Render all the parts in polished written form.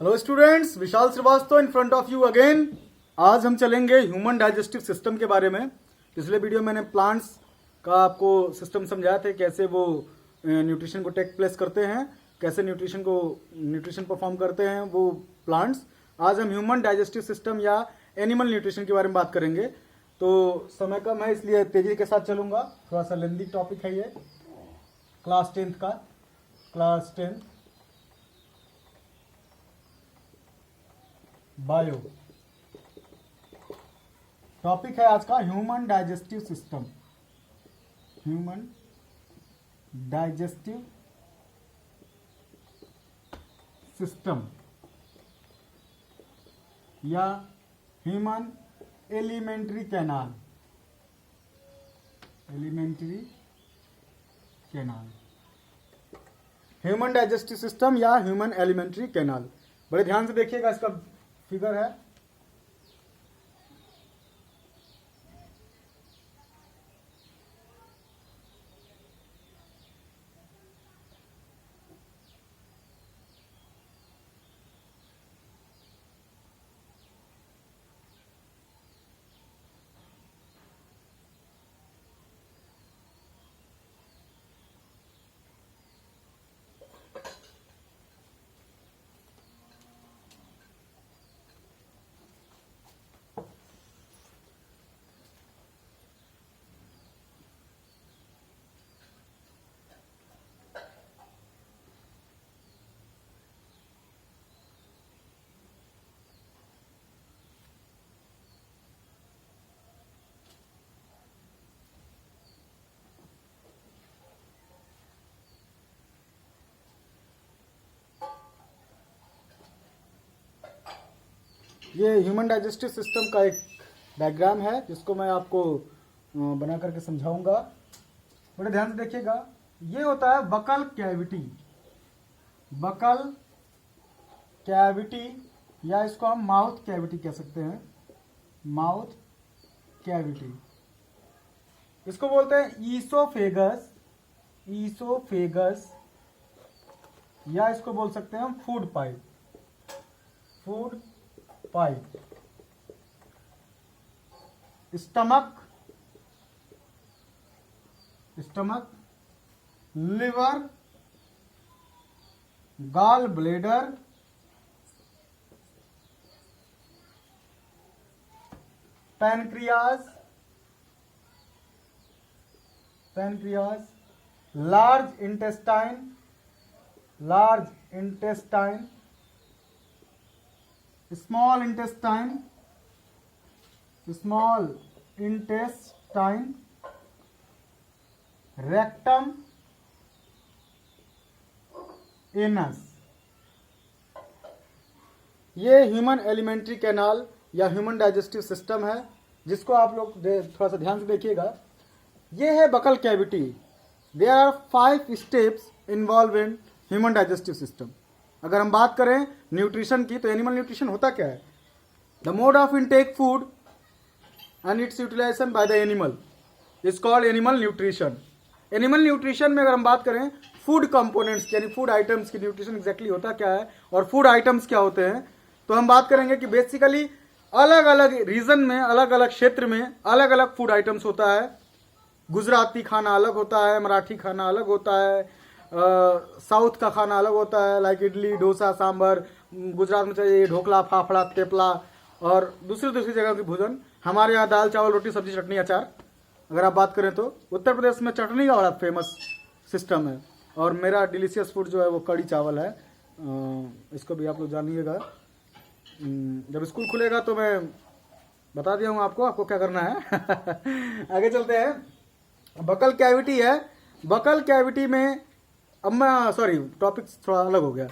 Hello students, Vishal Shrivastava in front of you again. आज हम चलेंगे ह्यूमन डाइजेस्टिव सिस्टम के बारे में। पिछले वीडियो मैंने प्लांट्स का आपको सिस्टम समझाया था, कैसे वो न्यूट्रिशन को टेक प्लेस करते हैं, कैसे न्यूट्रिशन परफॉर्म करते हैं वो प्लांट्स। आज हम ह्यूमन डाइजेस्टिव सिस्टम या एनिमल न्यूट्रिशन के बारे में बात करेंगे। तो समय कम है इसलिए तेजी के साथ चलूंगा। थोड़ा सा लेंदी टॉपिक है ये, क्लास 10 बायो टॉपिक है आज का, human digestive system. Human digestive system या human alimentary canal. Human digestive system या ह्यूमन एलिमेंट्री कैनाल। बड़े ध्यान से देखिएगा, इसका फिगर है। ये ह्यूमन डाइजेस्टिव सिस्टम का एक डायग्राम है जिसको मैं आपको बना करके समझाऊंगा। बड़े ध्यान से देखिएगा। ये होता है बकल कैविटी या इसको हम माउथ कैविटी कह सकते हैं। माउथ कैविटी इसको बोलते हैं ईसोफेगस या इसको बोल सकते हैं हम food pipe. Stomach, liver, gall bladder, pancreas, large intestine, small intestine, rectum, anus. ये ह्यूमन एलिमेंट्री कैनाल या ह्यूमन डाइजेस्टिव सिस्टम है, जिसको आप लोग थोड़ा सा ध्यान से देखिएगा। ये है buccal cavity. There are 5 steps involve in human digestive system. अगर हम बात करें न्यूट्रिशन की, तो एनिमल न्यूट्रिशन होता क्या है? The mode of intake food and its utilisation by the animal is called animal nutrition. Animal nutrition में अगर हम बात करें फूड कंपोनेंट्स यानी फूड आइटम्स की न्यूट्रिशन एग्जैक्टली होता क्या है और फूड आइटम्स क्या होते हैं, तो हम बात करेंगे कि बेसिकली अलग अलग रीजन में, अलग अलग क्षेत्र में अलग अलग फूड आइटम्स होता है। गुजराती खाना अलग होता है, मराठी खाना अलग होता है, साउथ का खाना अलग होता है, लाइक इडली, डोसा, सांभर। गुजरात में चाहिए ढोकला, फाफड़ा, तेपला और दूसरी जगह की भोजन। हमारे यहाँ दाल, चावल, रोटी, सब्जी, चटनी, अचार। अगर आप बात करें तो उत्तर प्रदेश में चटनी का बड़ा फेमस सिस्टम है। और मेरा डिलीशियस फूड जो है वो कड़ी चावल है। इसको भी आप लोग जानिएगा। जब स्कूल खुलेगा तो मैं बता दिया हूँ आपको क्या करना है। आगे चलते हैं। बकल कैविटी है। बकल कैविटी में अब मैं टॉपिक थोड़ा अलग हो गया।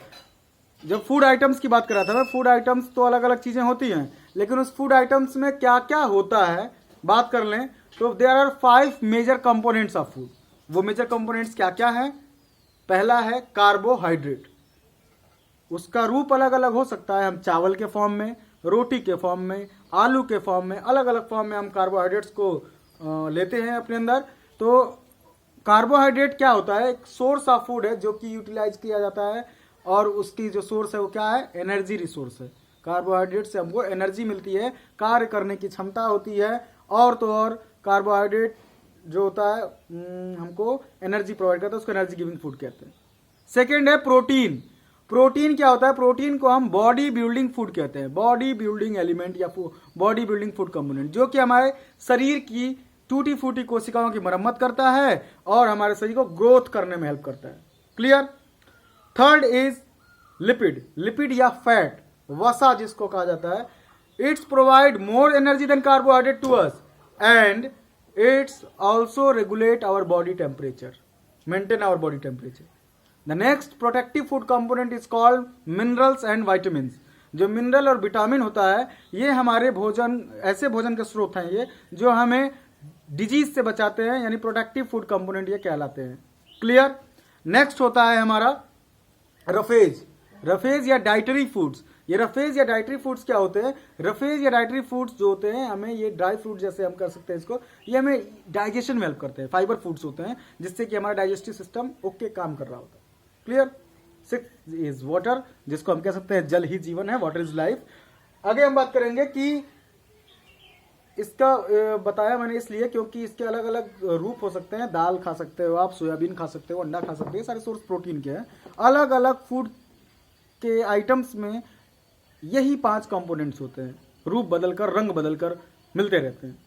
जब फूड आइटम्स की बात कर रहा था मैं, फूड आइटम्स तो अलग अलग चीजें होती हैं, लेकिन उस फूड आइटम्स में क्या क्या होता है बात कर लें तो there are 5 major components of food. वो मेजर कंपोनेंट्स क्या क्या है? पहला है कार्बोहाइड्रेट। उसका रूप अलग अलग हो सकता है। हम चावल के फॉर्म में, रोटी के फॉर्म में, आलू के फॉर्म में, अलग अलग फॉर्म में हम कार्बोहाइड्रेट्स को लेते हैं अपने अंदर। तो कार्बोहाइड्रेट क्या होता है? एक सोर्स ऑफ फूड है जो कि यूटिलाइज किया जाता है और उसकी जो सोर्स है वो क्या है, एनर्जी रिसोर्स है। कार्बोहाइड्रेट से हमको एनर्जी मिलती है, कार्य करने की क्षमता होती है, और तो और कार्बोहाइड्रेट जो होता है हमको एनर्जी प्रोवाइड करता है, उसको एनर्जी गिविंग फूड कहते हैं। सेकेंड है प्रोटीन। प्रोटीन क्या होता है, प्रोटीन को हम बॉडी बिल्डिंग फूड कहते हैं, बॉडी बिल्डिंग एलिमेंट या बॉडी बिल्डिंग फूड कंपोनेंट, जो कि हमारे शरीर की टूटी फूटी कोशिकाओं की मरम्मत करता है और हमारे शरीर को ग्रोथ करने में हेल्प करता है। Clear. Third is lipid. Lipid या फैट, वसा जिसको कहा जाता है, it's provide more energy than carbohydrate to us and it's also regulate our body temperature, maintain our body temperature. The next protective food component is called minerals and vitamin. जो mineral और vitamin होता है ये हमारे भोजन, ऐसे भोजन के स्रोत हैं ये जो हमें डिजीज से बचाते हैं, यानी प्रोटेक्टिव फूड कंपोनेंट ये कहलाते हैं। क्लियर। नेक्स्ट होता है हमारा रफेज। रफेज या डाइटरी फूड्स। ये रफेज या डाइटरी फूड्स क्या होते हैं, रफेज या डाइटरी फूड्स जो होते हैं हमें, ये ड्राई फ्रूट जैसे हम कर सकते हैं इसको, ये हमें डाइजेशन में हेल्प करते हैं, फाइबर फूड्स होते हैं जिससे कि हमारा डाइजेस्टिव सिस्टम ओके काम कर रहा होता है। क्लियर। सिक्स इज वाटर, जिसको हम कह सकते हैं जल ही जीवन है, वाटर इज लाइफ। आगे हम बात करेंगे कि इसका बताया मैंने इसलिए क्योंकि इसके अलग अलग रूप हो सकते हैं। दाल खा सकते हो आप, सोयाबीन खा सकते हो, अंडा खा सकते हो, सारे सोर्स प्रोटीन के हैं। अलग अलग फूड के आइटम्स में यही 5 कंपोनेंट्स होते हैं, रूप बदलकर, रंग बदलकर मिलते रहते हैं।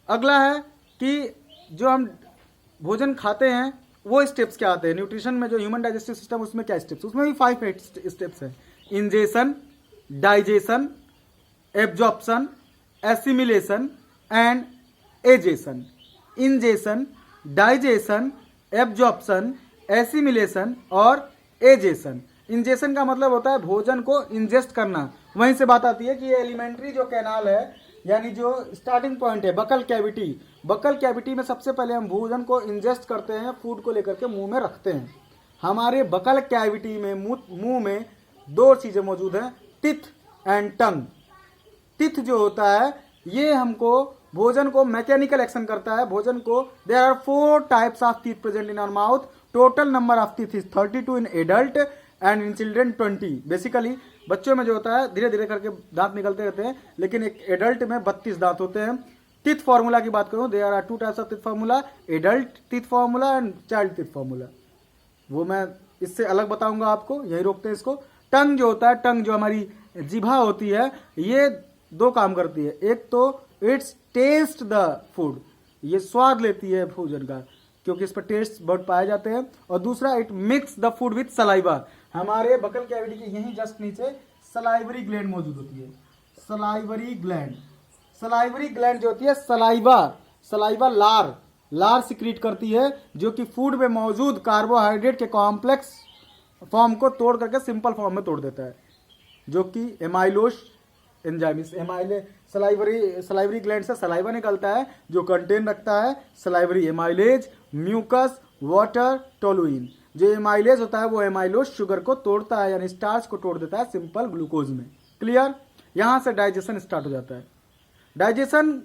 अगला है कि जो हम भोजन खाते हैं वो स्टेप्स क्या आते हैं न्यूट्रिशन में, जो ह्यूमन डाइजेस्टिव सिस्टम, उसमें क्या स्टेप्स, उसमें भी 5 स्टेप्स हैं। Ingestion, digestion, absorption, assimilation and egestion. Ingestion, digestion, absorption, assimilation और एजेशन। इंजेशन का मतलब होता है भोजन को इंजेस्ट करना। वहीं से बात आती है कि ये एलिमेंट्री जो कैनाल है, यानी जो स्टार्टिंग पॉइंट है बकल कैविटी, बकल कैविटी में सबसे पहले हम भोजन को इंजेस्ट करते हैं, फूड को लेकर के मुंह में रखते हैं। हमारे बकल कैविटी में, मुंह में 2 चीजें मौजूद हैं, टिथ एंड टंग। टिथ जो होता है ये हमको भोजन को मैकेनिकल एक्शन करता है, भोजन को, there are 4 types of teeth present in our mouth, total number of teeth is 32 in adult and in children 20। Basically बच्चों में जो होता है धीरे धीरे करके दांत निकलते रहते हैं, लेकिन एक एडल्ट में 32 दांत होते हैं। टीथ फार्मूला की बात करूं, there are 2 types of teeth formula, adult teeth formula and child teeth formula. वो मैं इससे अलग बताऊंगा आपको, यही रोकते हैं इसको। टंग जो होता है, टंग जो हमारी जिभा होती है, ये 2 काम करती है। एक तो इट्स टेस्ट द फूड, ये स्वाद लेती है भोजन का क्योंकि इस पर टेस्ट बहुत पाए जाते हैं, और दूसरा it mix the food with saliva. हमारे बकल कैविटी के यहीं जस्ट नीचे सलाइवरी ग्लैंड मौजूद होती है, सलाइवरी ग्लैंड। सलाइवरी ग्लैंड जो होती है सलाइवा लार सिक्रीट करती है, जो कि फूड में मौजूद कार्बोहाइड्रेट के कॉम्प्लेक्स फॉर्म को तोड़ करके सिंपल फॉर्म में तोड़ देता है, जो कि एमाइलोस एंजाइम। सलाइवरी ग्लैंड से सलाइवा निकलता है जो कंटेन रखता है salivary amylase, mucus, water, toluene. जो एमाइलेज होता है वो एमाइलोस शुगर को तोड़ता है, यानी स्टार्च को तोड़ देता है सिंपल ग्लूकोज में। क्लियर। यहां से डाइजेशन स्टार्ट हो जाता है। डाइजेशन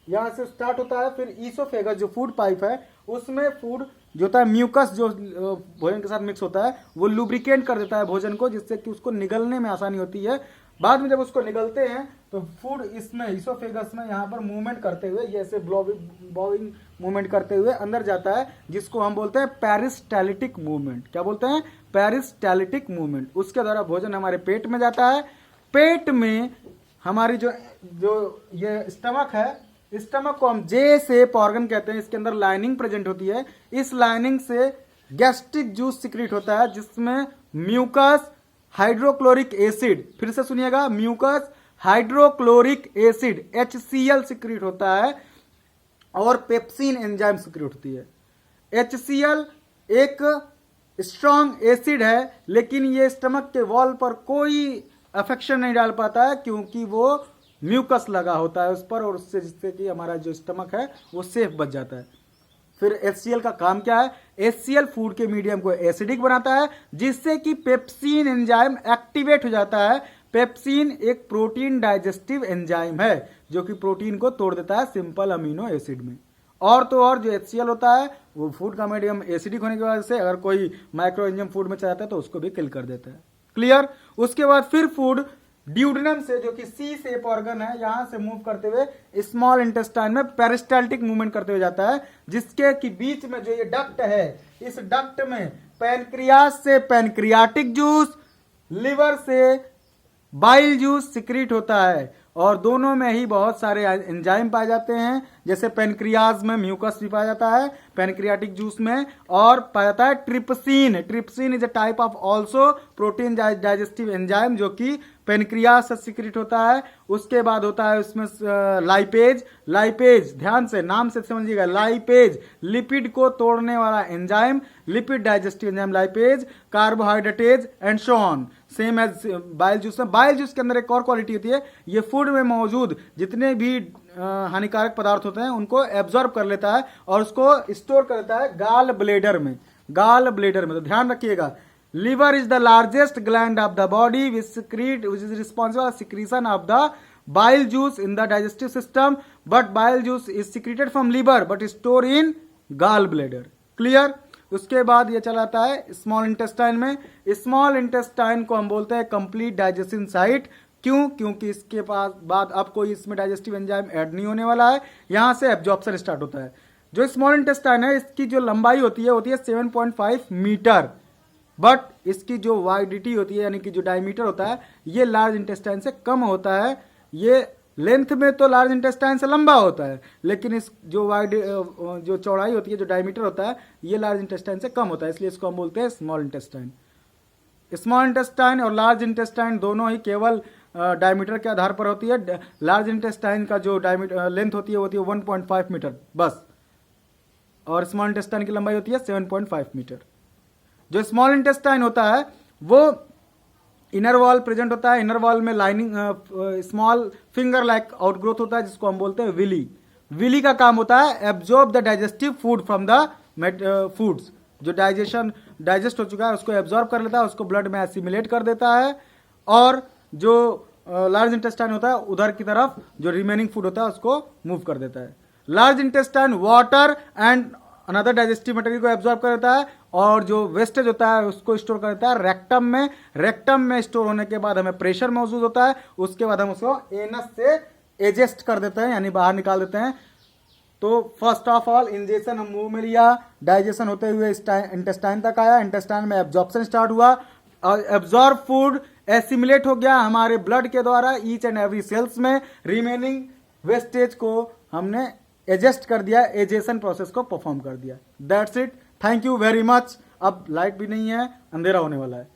यहां से स्टार्ट होता है, फिर ईसोफेगस जो फूड पाइप है उसमें फूड जो होता है, म्यूकस जो भोजन के साथ मिक्स होता है वो लुब्रिकेट कर देता है भोजन को, जिससे कि उसको निगलने में आसानी होती है। बाद में जब उसको निगलते हैं तो फूड इसमें ईसोफेगस में यहाँ पर मूवमेंट करते हुए, जैसे ब्लोइंग मूवमेंट करते हुए अंदर जाता है, जिसको हम बोलते हैं पेरिस्टाल्टिक मूवमेंट। क्या बोलते हैं? Peristaltic movement. उसके द्वारा भोजन हमारे पेट में जाता है। पेट में हमारी जो ये स्टमक है, स्टमक को हम जे शेप ऑर्गन कहते हैं। इसके अंदर लाइनिंग प्रेजेंट होती है। इस लाइनिंग से गैस्ट्रिक जूस सिक्रीट होता है, जिसमें म्यूकस, हाइड्रोक्लोरिक एसिड, फिर से सुनिएगा, mucus, hydrochloric acid HCl secrete होता है, और पेप्सिन एंजाइम सिक्रीट होती है। HCl एक स्ट्रॉन्ग एसिड है, लेकिन ये स्टमक के वॉल पर कोई अफेक्शन नहीं डाल पाता है, क्योंकि वो म्यूकस लगा होता है उस पर, और उससे जिससे कि हमारा जो स्टमक है वो सेफ बच जाता है। फिर HCl का काम क्या है? HCl फूड के मीडियम को एसिडिक बनाता है, जिससे कि पेप्सिन एंजाइम एक्टिवेट हो जाता है। पेप्सिन एक प्रोटीन डाइजेस्टिव एंजाइम है जो कि प्रोटीन को तोड़ देता है सिंपल अमीनो एसिड में, और तो और जो HCl होता है वो फूड का मीडियम एसिडिक होने की वजह से अगर कोई माइक्रो ऑर्गेनिज्म फूड में चला जाता है तो उसको भी किल कर देता है। क्लियर। उसके बाद फिर फूड ड्यूडेनम से, जो कि सी शेप ऑर्गन है, यहां से मूव करते हुए स्मॉल इंटेस्टाइन में पेरिस्टाल्टिक मूवमेंट करते हुए जाता है, जिसके कि बीच में जो ये डक्ट है, इस डक्ट में पैनक्रियास से पैनक्रियाटिक जूस, लिवर से बाइल जूस सिक्रीट होता है, और दोनों में ही बहुत सारे एंजाइम पाए जाते हैं, जैसे पैनक्रियाज में म्यूकस भी पाया जाता है, पैनक्रियाटिक जूस में, और पाया जाता है trypsin. Trypsin is a type of also protein digestive enzyme, जो कि पैनक्रियाज से सिक्रीट होता है। उसके बाद होता है उसमें लाइपेज। लाइपेज ध्यान से नाम से समझिएगा, लाइपेज लिपिड को तोड़ने वाला enzyme, lipid digestive enzyme lipase, carbohydratase and so on, same as bile juice में। बाइल जूस के अंदर एक और क्वालिटी होती है, ये फूड में मौजूद जितने भी हानिकारक पदार्थ होते हैं उनको एब्जॉर्ब कर लेता है और उसको स्टोर कर लेता है गाल ब्लेडर में। गाल ब्लेडर में तो ध्यान रखिएगा, liver is the largest gland of the body which is responsible for secretion of the bile juice in the digestive system, but bile juice is secreted from liver but stored in gall bladder. Clear? उसके बाद ये चलाता है small intestine में। Small intestine को हम बोलते हैं कंप्लीट डाइजेशन साइट। क्यों? क्योंकि इसके पास बाद अब कोई इसमें डाइजेस्टिव एंजाइम ऐड नहीं होने वाला है, यहां से एब्जॉर्प्शन स्टार्ट होता है। जो स्मॉल इंटेस्टाइन है इसकी जो लंबाई होती है 7.5 मीटर, बट इसकी जो वाइडिटी होती है यानी कि जो डायमीटर होता है ये लार्ज इंटेस्टाइन से कम होता है। ये लेंथ में तो लार्ज इंटेस्टाइन से लंबा होता है, लेकिन इस जो जो चौड़ाई होती है, जो डायमीटर होता है, ये लार्ज इंटेस्टाइन से कम होता है, इसलिए इसको हम बोलते हैं स्मॉल इंटेस्टाइन। स्मॉल इंटेस्टाइन और लार्ज इंटेस्टाइन दोनों ही केवल डायमीटर के आधार पर होती है। लार्ज इंटेस्टाइन का जो डायमीटर लेंथ होती है 1.5 मीटर बस, और स्मॉल इंटेस्टाइन की लंबाई होती है 7.5 मीटर। जो स्मॉल इंटेस्टाइन होता है वो इनर वॉल प्रेजेंट होता है, इनर वॉल में lining small finger like outgrowth होता है, जिसको हम बोलते हैं विली। विली का काम होता है absorb the digestive food from the foods, जो डाइजेस्ट हो चुका है उसको एब्जॉर्ब कर लेता है, उसको ब्लड में एसिमिलेट कर देता है, और जो लार्ज इंटेस्टाइन होता है उधर की तरफ जो रिमेनिंग फूड होता है उसको मूव कर देता है। Large intestine water and another digestive material को एब्जॉर्ब कर देता है, और जो वेस्टेज होता है उसको स्टोर कर देता है रेक्टम में। रेक्टम में स्टोर होने के बाद हमें प्रेशर महसूस होता है, उसके बाद हम उसको एनस से एजेस्ट कर देते हैं, यानी बाहर निकाल देते हैं। तो फर्स्ट ऑफ ऑल इंजेक्शन हम मुंह में लिया, डाइजेशन होते हुए इंटेस्टाइन तक आया, इंटेस्टाइन में एब्जॉर्प्शन स्टार्ट हुआ, और एब्जॉर्ब फूड एसिमिलेट हो गया हमारे ब्लड के द्वारा ईच एंड एवरी सेल्स में। रिमेनिंग वेस्टेज को हमने एडजस्ट कर दिया, एजेशन प्रोसेस को परफॉर्म कर दिया। That's it, thank you very much. अब लाइट भी नहीं है, अंधेरा होने वाला है।